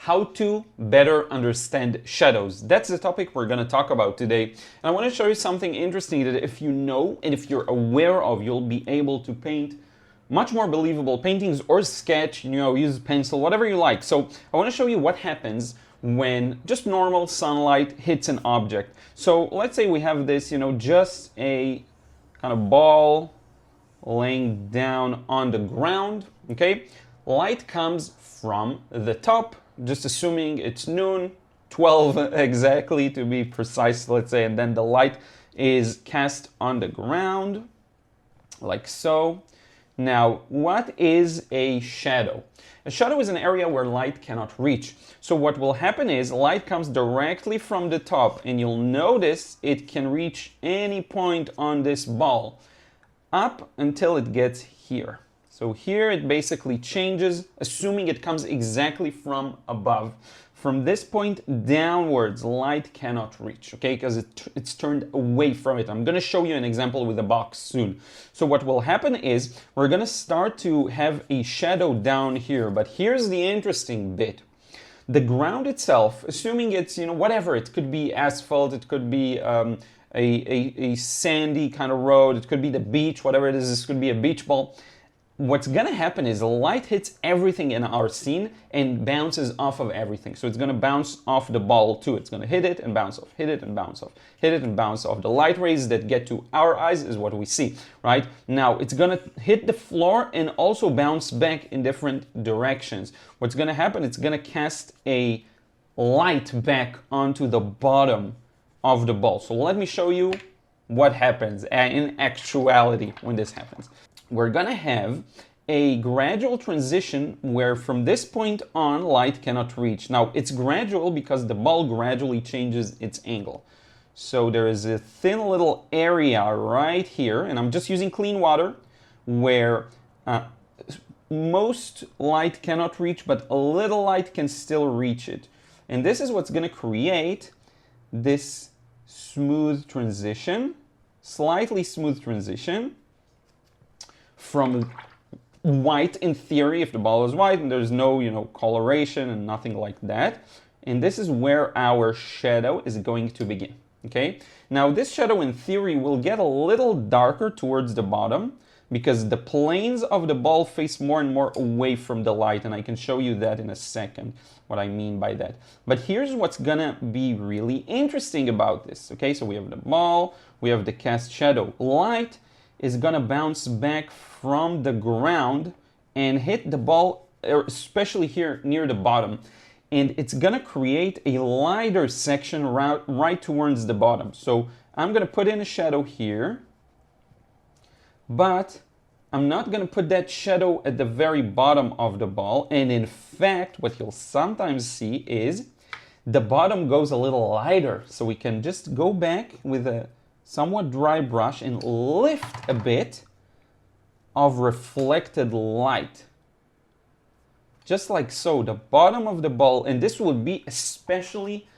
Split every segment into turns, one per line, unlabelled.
how to better understand shadows. That's the topic we're going to talk about today. And I want to show you something interesting that if you know and if you're aware of, you'll be able to paint much more believable paintings or sketch, use pencil, whatever you like. So I want to show you what happens when just normal sunlight hits an object. So let's say we have this, just a kind of ball laying down on the ground, okay? Light comes from the top, just assuming it's noon, 12 exactly to be precise, let's say, and then the light is cast on the ground, like so. Now, what is a shadow? A shadow is an area where light cannot reach. So what will happen is light comes directly from the top, and you'll notice it can reach any point on this ball up until it gets here. So here it basically changes, assuming it comes exactly from above. From this point downwards, light cannot reach, okay? Because it's turned away from it. I'm going to show you an example with a box soon. So what will happen is we're going to start to have a shadow down here. But here's the interesting bit. The ground itself, assuming it's, whatever, it could be asphalt, it could be a sandy kind of road, it could be the beach, whatever it is, this could be a beach ball. What's going to happen is light hits everything in our scene and bounces off of everything. So it's going to bounce off the ball too. It's going to hit it and bounce off, hit it and bounce off, hit it and bounce off. The light rays that get to our eyes is what we see, right? Now it's going to hit the floor and also bounce back in different directions. What's going to happen, it's going to cast a light back onto the bottom of the ball. So let me show you what happens in actuality when this happens. We're going to have a gradual transition where from this point on, light cannot reach. Now, it's gradual because the ball gradually changes its angle. So there is a thin little area right here, and I'm just using clean water, where most light cannot reach, but a little light can still reach it. And this is what's going to create this smooth transition, slightly smooth transition, from white in theory, if the ball is white and there's no, coloration and nothing like that. And this is where our shadow is going to begin, okay? Now this shadow in theory will get a little darker towards the bottom because the planes of the ball face more and more away from the light, and I can show you that in a second, what I mean by that. But here's what's gonna be really interesting about this, okay? So we have the ball, we have the cast shadow. Light is gonna bounce back from the ground and hit the ball, especially here near the bottom. And it's gonna create a lighter section right towards the bottom. So I'm gonna put in a shadow here, but I'm not gonna put that shadow at the very bottom of the ball. And in fact, what you'll sometimes see is the bottom goes a little lighter. So we can just go back with a somewhat dry brush and lift a bit of reflected light. Just like so, the bottom of the ball, and this will be especially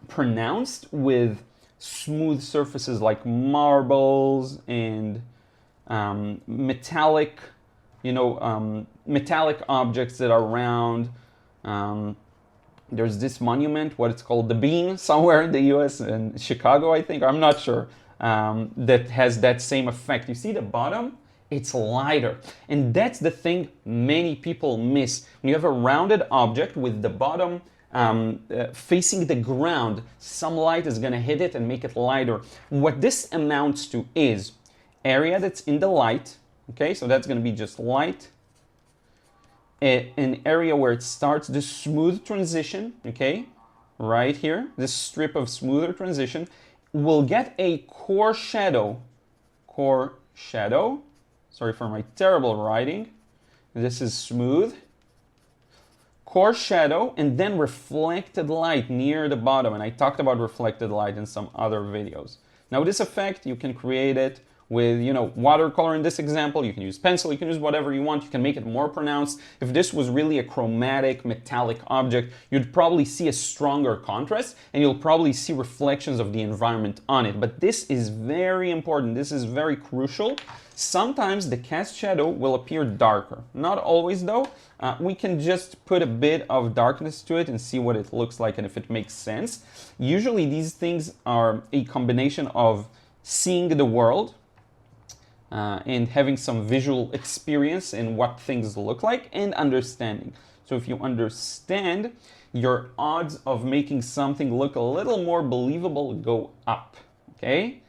pronounced with smooth surfaces like marbles and metallic, metallic objects that are round. There's this monument, what it's called, the Bean, somewhere in the US, in Chicago, I think, I'm not sure, that has that same effect. You see the bottom? It's lighter. And that's the thing many people miss. When you have a rounded object with the bottom facing the ground, some light is going to hit it and make it lighter. What this amounts to is area that's in the light, okay, so that's going to be just light, an area where it starts the smooth transition, okay, right here, this strip of smoother transition, will get a core shadow, sorry for my terrible writing, this is smooth, core shadow, and then reflected light near the bottom, and I talked about reflected light in some other videos. Now this effect, you can create it with, you know, watercolor in this example. You can use pencil, you can use whatever you want. You can make it more pronounced. If this was really a chromatic metallic object, you'd probably see a stronger contrast and you'll probably see reflections of the environment on it. But this is very important. This is very crucial. Sometimes the cast shadow will appear darker. Not always though. We can just put a bit of darkness to it and see what it looks like and if it makes sense. Usually these things are a combination of seeing the world and having some visual experience in what things look like and understanding. So if you understand, your odds of making something look a little more believable go up, okay?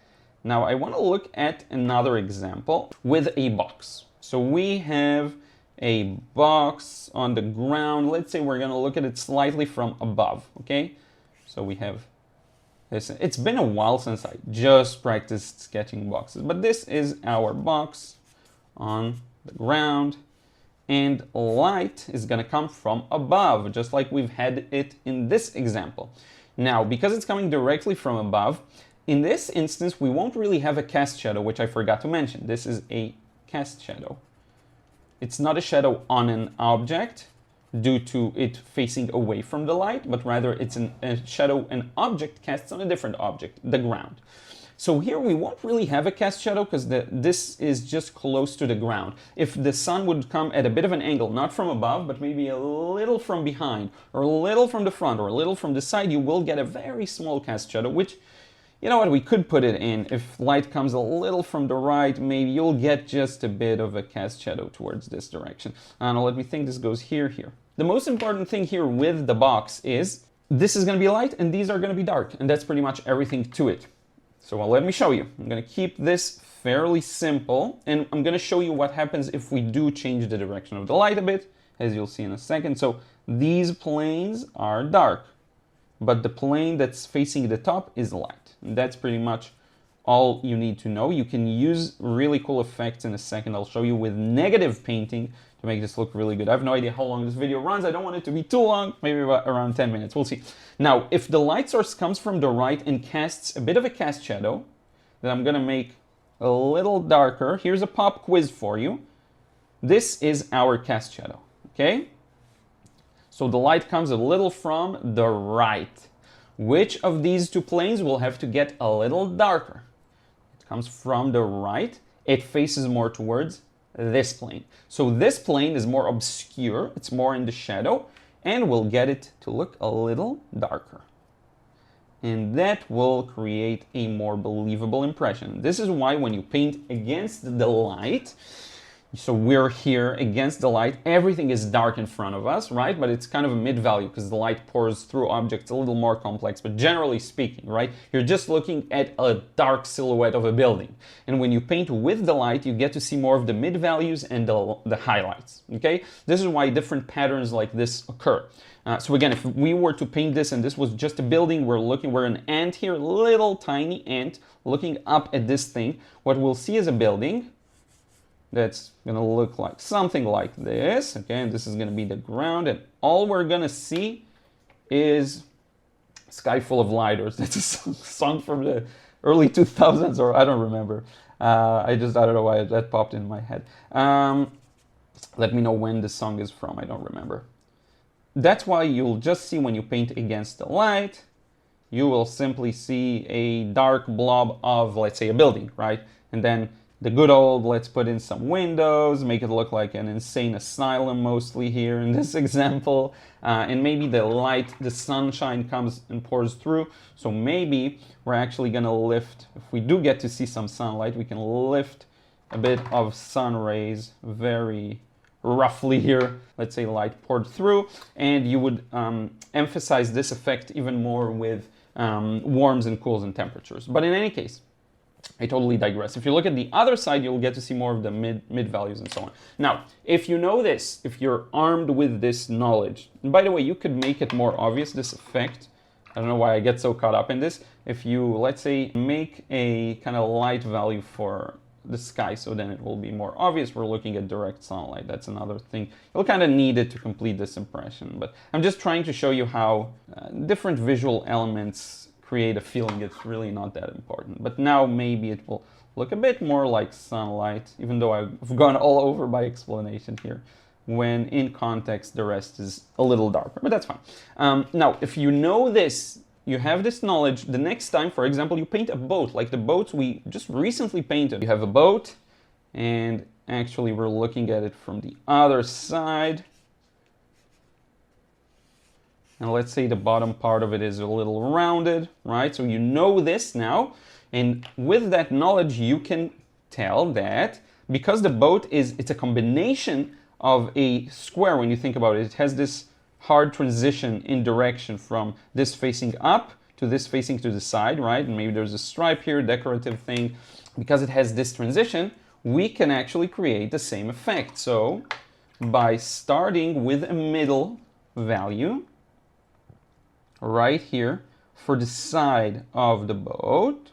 Now I want to look at another example with a box. So we have a box on the ground. Let's say we're going to look at it slightly from above, okay? So we have this. It's been a while since I just practiced sketching boxes, but this is our box on the ground, and light is going to come from above, just like we've had it in this example. Now, because it's coming directly from above, in this instance, we won't really have a cast shadow, which I forgot to mention. This is a cast shadow. It's not a shadow on an object due to it facing away from the light, but rather it's a shadow an object casts on a different object, the ground. So here we won't really have a cast shadow because this is just close to the ground. If the sun would come at a bit of an angle, not from above, but maybe a little from behind, or a little from the front, or a little from the side, you will get a very small cast shadow, which, you know what, we could put it in. If light comes a little from the right, maybe you'll get just a bit of a cast shadow towards this direction. Now let me think, this goes here. The most important thing here with the box is this is going to be light and these are going to be dark, and that's pretty much everything to it. So let me show you. I'm going to keep this fairly simple, and I'm going to show you what happens if we do change the direction of the light a bit, as you'll see in a second. So these planes are dark, but the plane that's facing the top is light. And that's pretty much all you need to know. You can use really cool effects in a second. I'll show you with negative painting to make this look really good. I have no idea how long this video runs. I don't want it to be too long, maybe about around 10 minutes. We'll see. Now, if the light source comes from the right and casts a bit of a cast shadow, then I'm going to make a little darker. Here's a pop quiz for you. This is our cast shadow, okay? So the light comes a little from the right. Which of these two planes will have to get a little darker? It comes from the right. It faces more towards this plane. So this plane is more obscure. It's more in the shadow, and we'll get it to look a little darker. And that will create a more believable impression. This is why when you paint against the light, so we're here against the light, everything is dark in front of us, right? But it's kind of a mid-value because the light pours through objects a little more complex, but generally speaking, right? You're just looking at a dark silhouette of a building. And when you paint with the light, you get to see more of the mid-values and the highlights, okay? This is why different patterns like this occur. So again, if we were to paint this and this was just a building, we're an ant here, little tiny ant looking up at this thing. What we'll see is a building that's going to look like something like this, okay? And this is going to be the ground, and all we're going to see is Sky Full of Lighters. That's a song from the early 2000s, or I don't remember. I don't know why that popped in my head. Let me know when this song is from. I don't remember. That's why you'll just see when you paint against the light, you will simply see a dark blob of, let's say, a building, right? And then the good old, let's put in some windows, make it look like an insane asylum mostly here in this example. And maybe the light, the sunshine comes and pours through. So maybe we're actually going to lift, if we do get to see some sunlight, we can lift a bit of sun rays very roughly here. Let's say light poured through, and you would emphasize this effect even more with warms and cools and temperatures. But in any case, I totally digress. If you look at the other side, you'll get to see more of the mid values and so on. Now, if you know this, if you're armed with this knowledge, and by the way, you could make it more obvious, this effect. I don't know why I get so caught up in this. If you, let's say, make a kind of light value for the sky, so then it will be more obvious. We're looking at direct sunlight. That's another thing. You'll kind of need it to complete this impression. But I'm just trying to show you how different visual elements create a feeling, it's really not that important. But now maybe it will look a bit more like sunlight, even though I've gone all over my explanation here. When in context, the rest is a little darker, but that's fine. Now, if you know this, you have this knowledge, the next time, for example, you paint a boat, like the boats we just recently painted. You have a boat, and actually we're looking at it from the other side. And let's say the bottom part of it is a little rounded, right? So you know this now. And with that knowledge, you can tell that because the boat it's a combination of a square, when you think about it, it has this hard transition in direction from this facing up to this facing to the side, right? And maybe there's a stripe here, decorative thing. Because it has this transition, we can actually create the same effect. So by starting with a middle value right here for the side of the boat,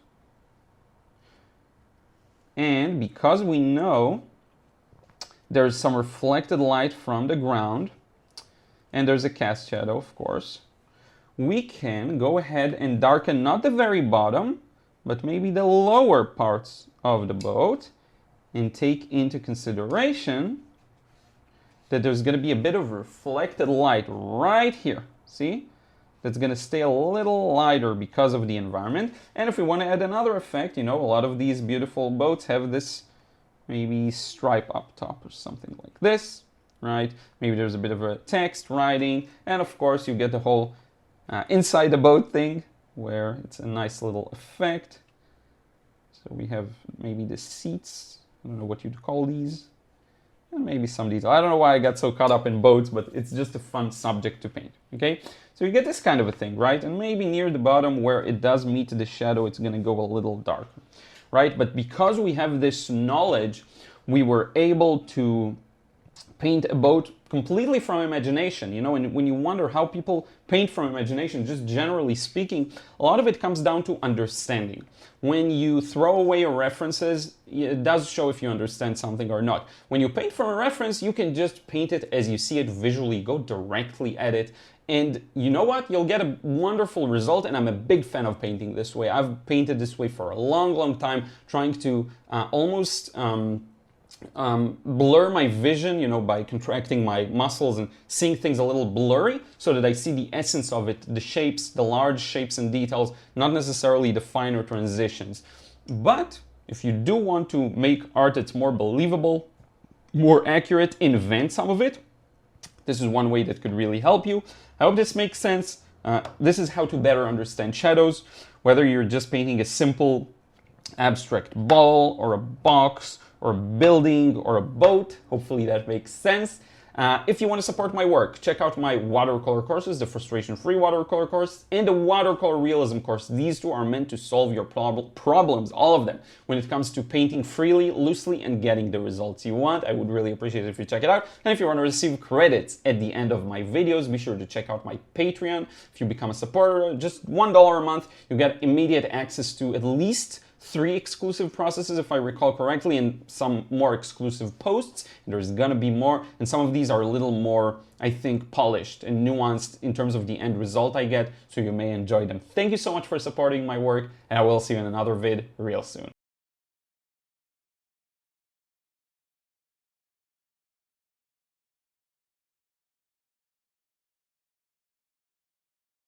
and because we know there's some reflected light from the ground, and there's a cast shadow, of course, we can go ahead and darken not the very bottom, but maybe the lower parts of the boat, and take into consideration that there's going to be a bit of reflected light right here. See? That's going to stay a little lighter because of the environment. And if we want to add another effect, you know, a lot of these beautiful boats have this maybe stripe up top or something like this, right? Maybe there's a bit of a text writing, and of course you get the whole inside the boat thing where it's a nice little effect. So we have maybe the seats, I don't know what you'd call these, and maybe some detail. I don't know why I got so caught up in boats, but it's just a fun subject to paint, okay? So you get this kind of a thing, right? And maybe near the bottom where it does meet the shadow, it's gonna go a little darker, right? But because we have this knowledge, we were able to paint a boat completely from imagination. You know, and when you wonder how people paint from imagination, just generally speaking, a lot of it comes down to understanding. When you throw away your references, it does show if you understand something or not. When you paint from a reference, you can just paint it as you see it visually, go directly at it. And you know what? You'll get a wonderful result, and I'm a big fan of painting this way. I've painted this way for a long, long time, trying to almost blur my vision, you know, by contracting my muscles and seeing things a little blurry so that I see the essence of it, the shapes, the large shapes and details, not necessarily the finer transitions. But if you do want to make art that's more believable, more accurate, invent some of it, this is one way that could really help you. I hope this makes sense. This is how to better understand shadows, whether you're just painting a simple abstract ball or a box or a building or a boat. Hopefully that makes sense. If you want to support my work, check out my watercolor courses, the frustration-free watercolor course and the watercolor realism course. These two are meant to solve your problems, all of them, when it comes to painting freely, loosely, and getting the results you want. I would really appreciate it if you check it out. And if you want to receive credits at the end of my videos, be sure to check out my Patreon. If you become a supporter, just $1 a month, you get immediate access to at least 3 exclusive processes, if I recall correctly, and some more exclusive posts. There's gonna be more, and some of these are a little more, I think, polished and nuanced in terms of the end result I get, so you may enjoy them. Thank you so much for supporting my work, and I will see you in another vid real soon.